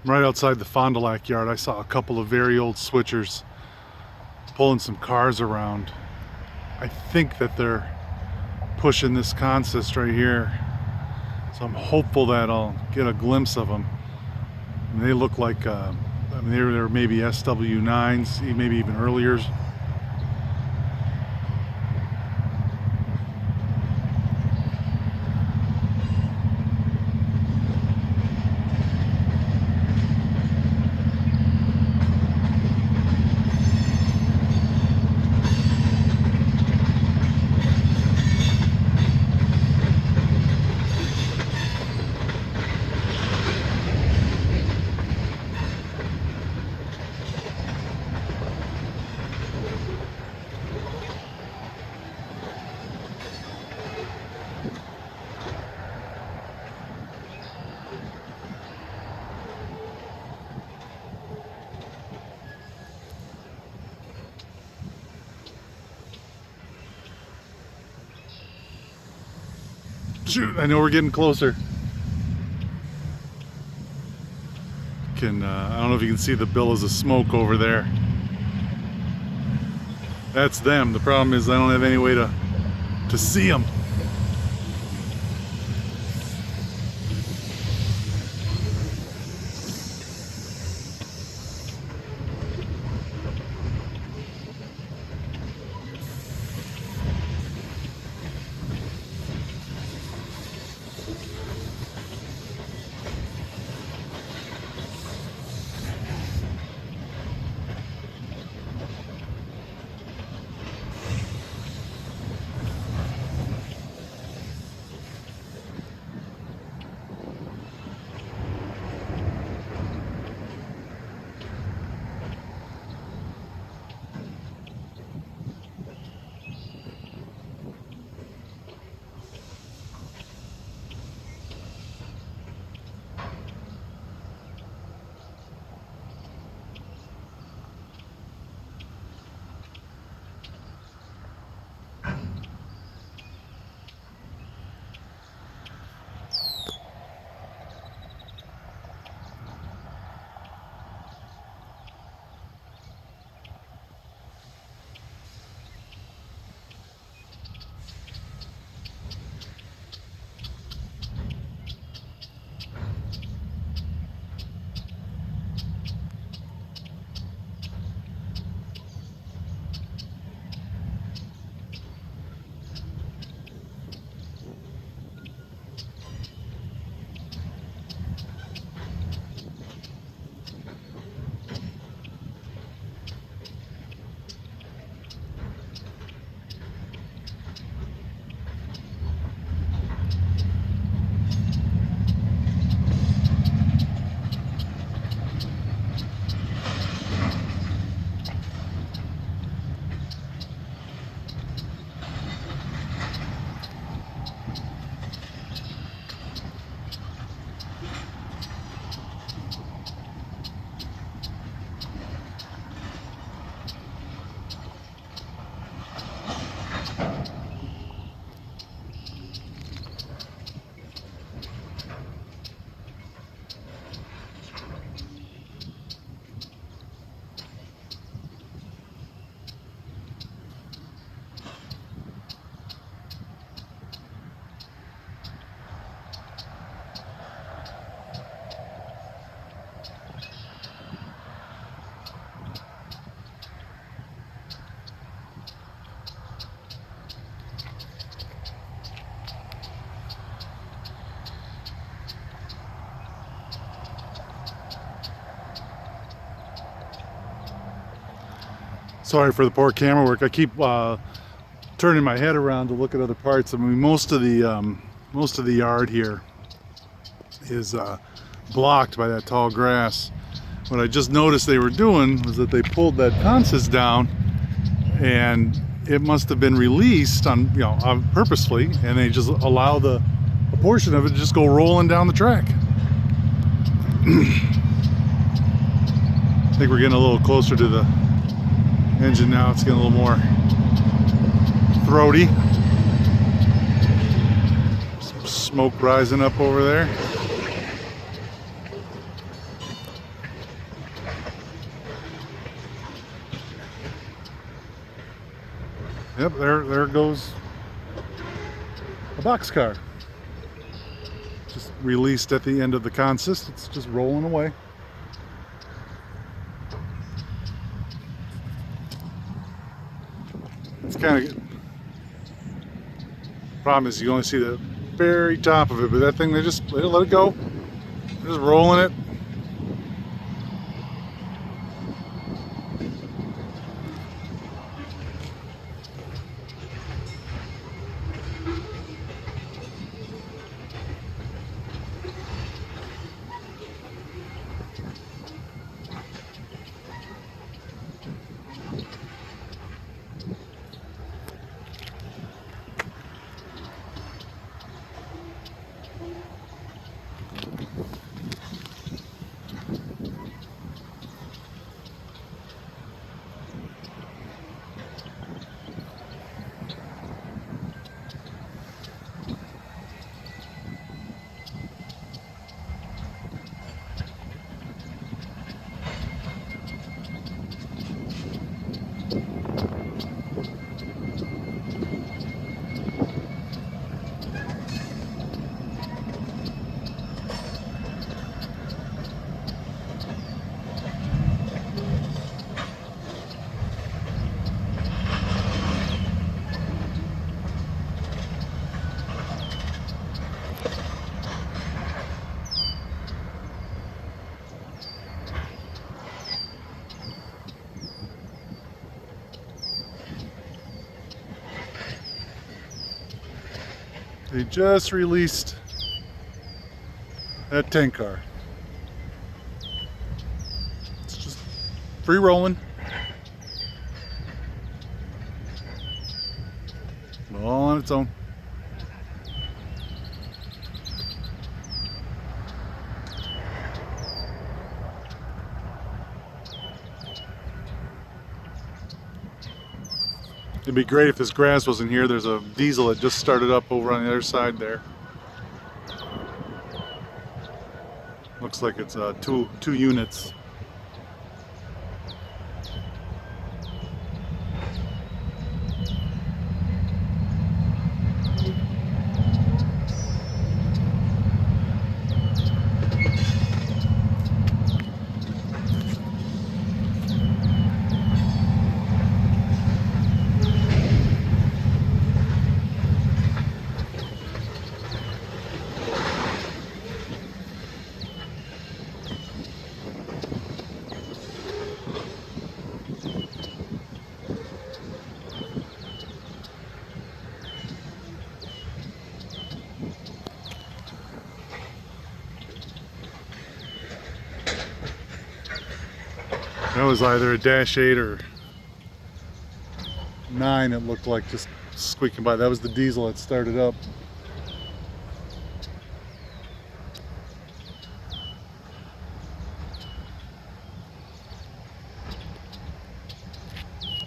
Right outside the Fond du Lac yard, I saw a couple of very old switchers pulling some cars around. I think that they're pushing this consist right here, so I'm hopeful that I'll get a glimpse of them. And they look like, I mean, they're maybe SW9s, maybe even earlier. Shoot, I know we're getting closer. I don't know if you can see the billows of smoke over there. That's them. The problem is I don't have any way to see them. Sorry for the poor camera work. I keep turning my head around to look at other parts. I mean, most of the yard here is blocked by that tall grass. What I just noticed they were doing was that they pulled that consist down, and it must have been released on, purposefully, and they just allow a portion of it to just go rolling down the track. I think we're getting a little closer to the engine now. It's getting a little more throaty. Some smoke rising up over there. Yep, there goes a boxcar. Just released at the end of the consist. It's just rolling away. It's kind of, problem is you only see the very top of it, but that thing, they let it go. They're just rolling it. They just released that tank car. It's just free rolling. All on its own. It'd be great if this grass wasn't here. There's a diesel that just started up over on the other side there. Looks like it's two units. That was either a Dash 8 or 9, it looked like, just squeaking by. That was the diesel that started up.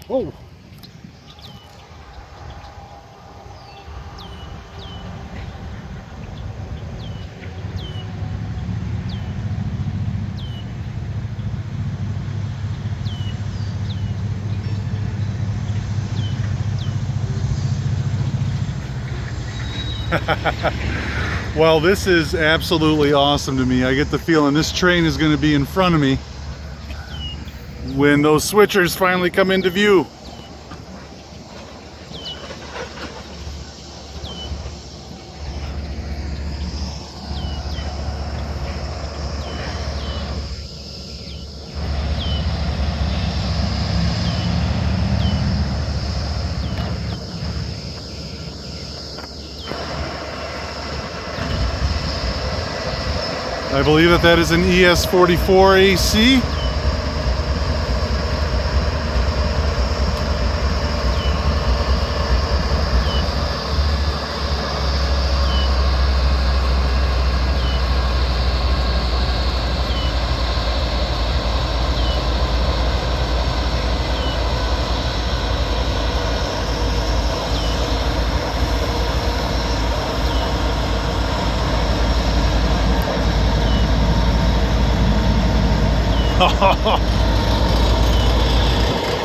Whoa! Well, this is absolutely awesome to me. I get the feeling this train is going to be in front of me when those switchers finally come into view. I believe that is an ES44 AC.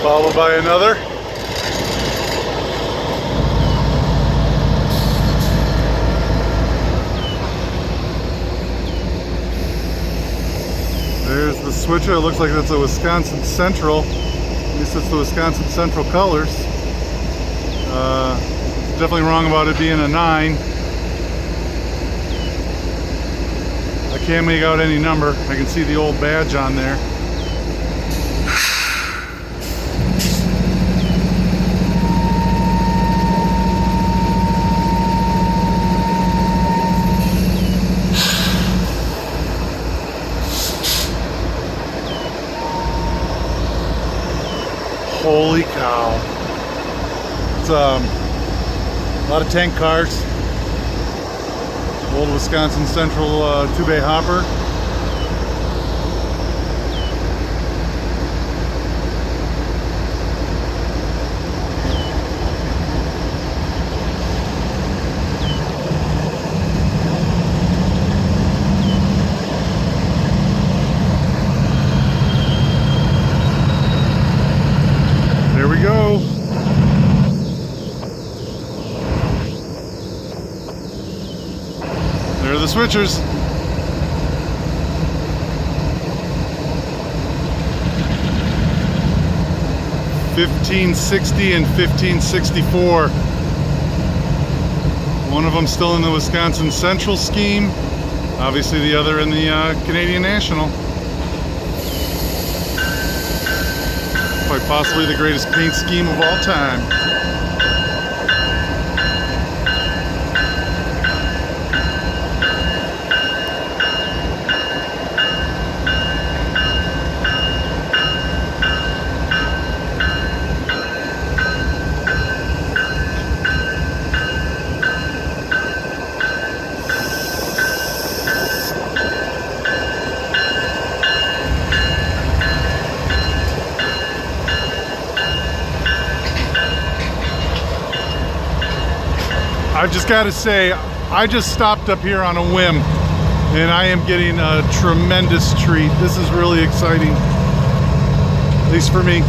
Followed by another. There's the switcher. It looks like that's a Wisconsin Central. At least it's the Wisconsin Central colors. Definitely wrong about it being a 9. I can't make out any number. I can see the old badge on there. Holy cow. It's a lot of tank cars. Old Wisconsin Central 2-bay hopper. There we go. There are the switchers. $15.60 and $15.64. One of them still in the Wisconsin Central scheme. Obviously the other in the Canadian National. Quite possibly the greatest paint scheme of all time. I've just got to say, I just stopped up here on a whim, and I am getting a tremendous treat. This is really exciting, at least for me.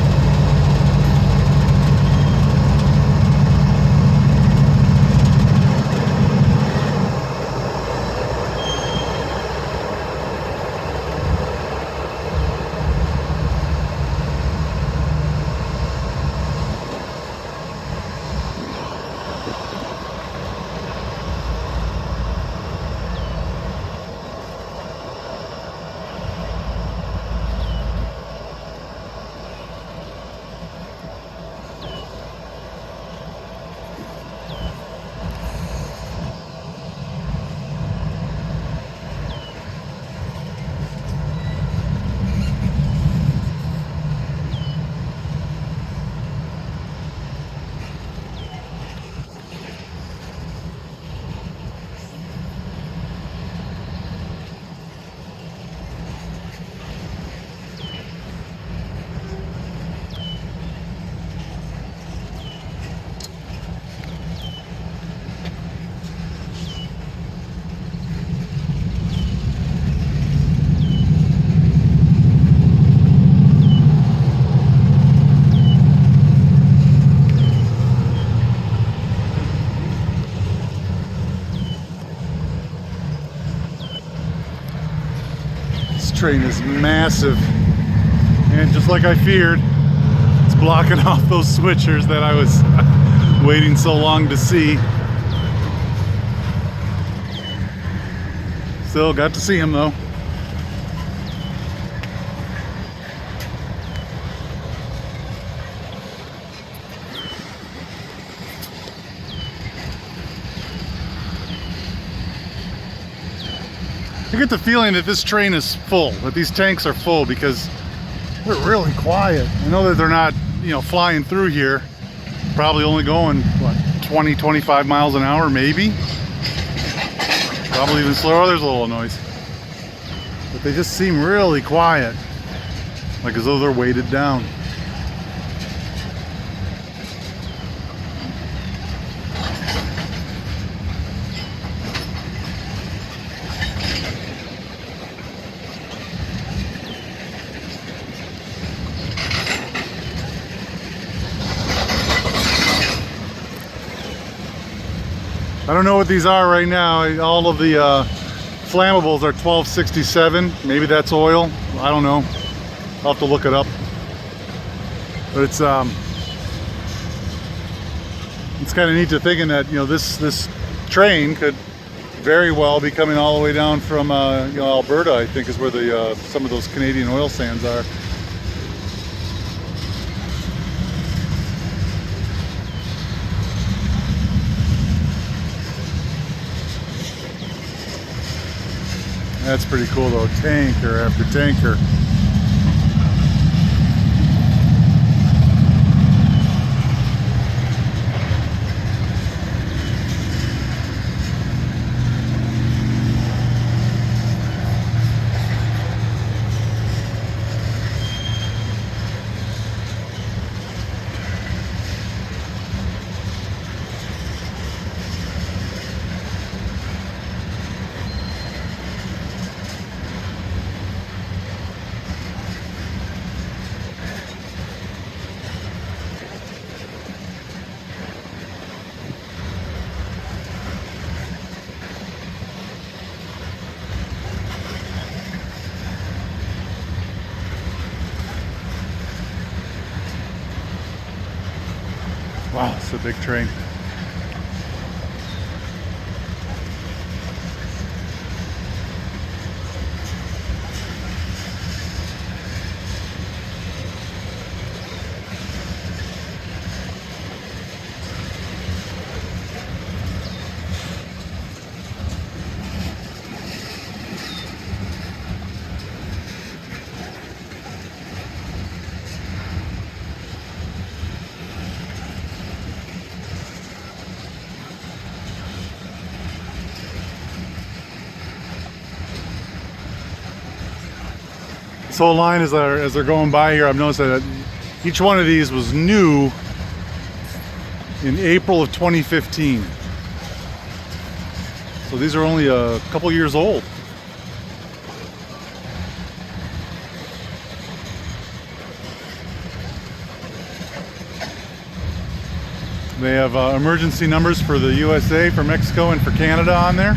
Train is massive, and just like I feared, it's blocking off those switchers that I was waiting so long to see. Still got to see him though. I get the feeling that this train is full, that these tanks are full, because they're really quiet. I know that they're not, flying through here. Probably only going, what, 20, 25 miles an hour, maybe? Probably even slower. There's a little noise. But they just seem really quiet, like as though they're weighted down. I don't know what these are right now. All of the flammables are 1267. Maybe that's oil. I don't know. I'll have to look it up. But it's kind of neat to thinking that, you know, this train could very well be coming all the way down from you know, Alberta, I think, is where the some of those Canadian oil sands are. That's pretty cool though, tanker after tanker. Wow, it's a big train. This whole line as they're going by here, I've noticed that each one of these was new in April of 2015. So these are only a couple years old. They have emergency numbers for the USA, for Mexico, and for Canada on there.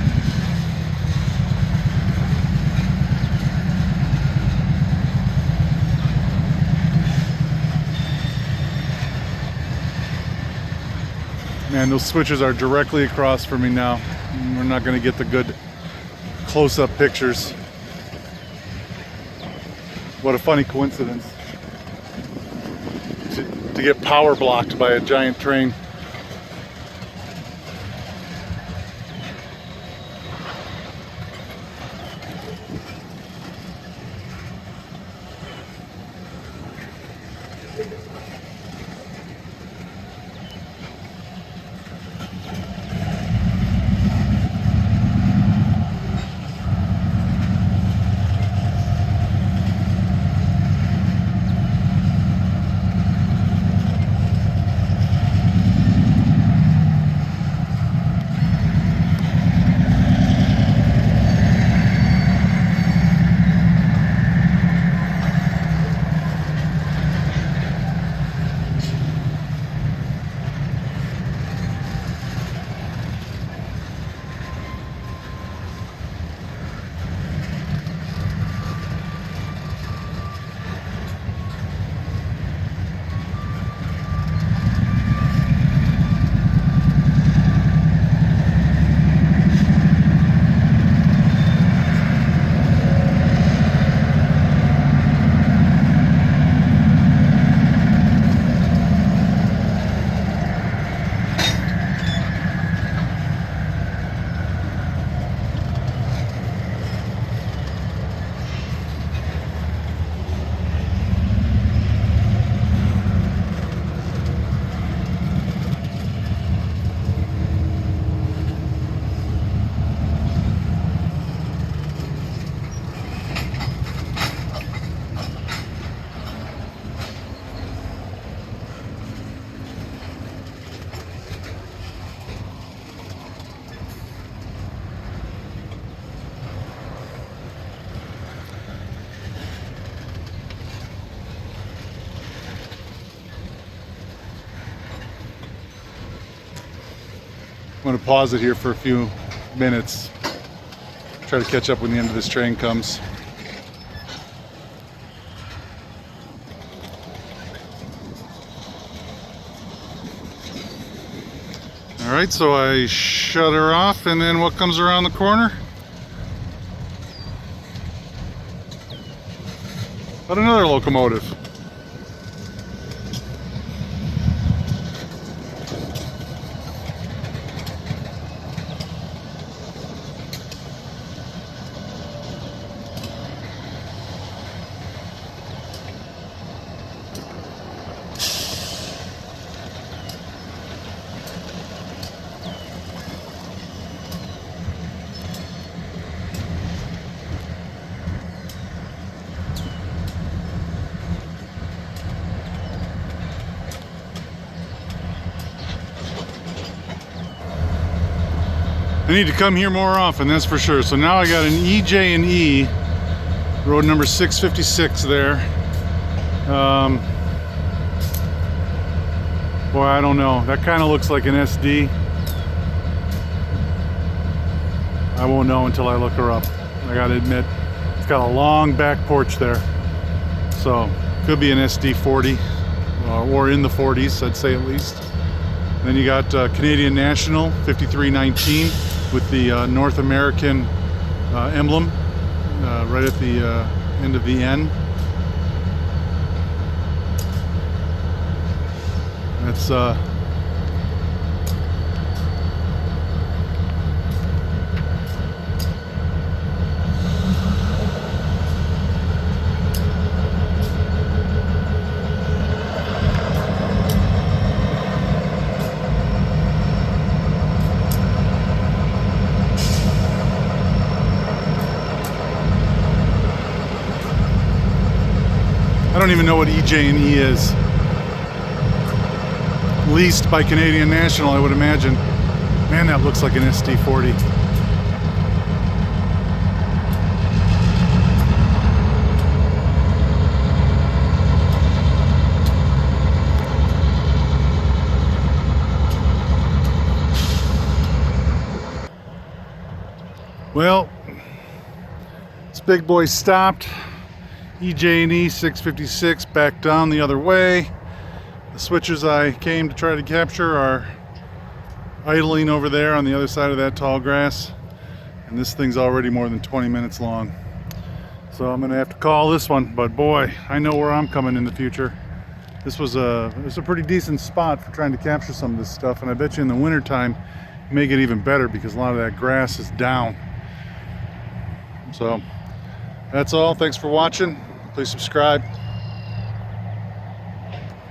Man, those switches are directly across from me now. We're not going to get the good close-up pictures. What a funny coincidence to get power blocked by a giant train. I'm going to pause it here for a few minutes. Try to catch up when the end of this train comes. Alright, so I shut her off, and then what comes around the corner? But another locomotive. I need to come here more often, that's for sure. So now I got an EJ&E, road number 656 there. Boy, I don't know. That kind of looks like an SD. I won't know until I look her up. I gotta admit, it's got a long back porch there. So, could be an SD40, or in the 40s, I'd say at least. Then you got Canadian National 5319 with the North American emblem right at the end of the N. That's I don't even know what EJ&E is. Leased by Canadian National, I would imagine. Man, that looks like an SD40. Well, this big boy stopped. EJ&E 656 back down the other way. The switches I came to try to capture are idling over there on the other side of that tall grass, and this thing's already more than 20 minutes long. So I'm gonna have to call this one, but boy, I know where I'm coming in the future. This was a pretty decent spot for trying to capture some of this stuff, and I bet you in the winter time you may get even better because a lot of that grass is down. So that's all. Thanks for watching. Please subscribe.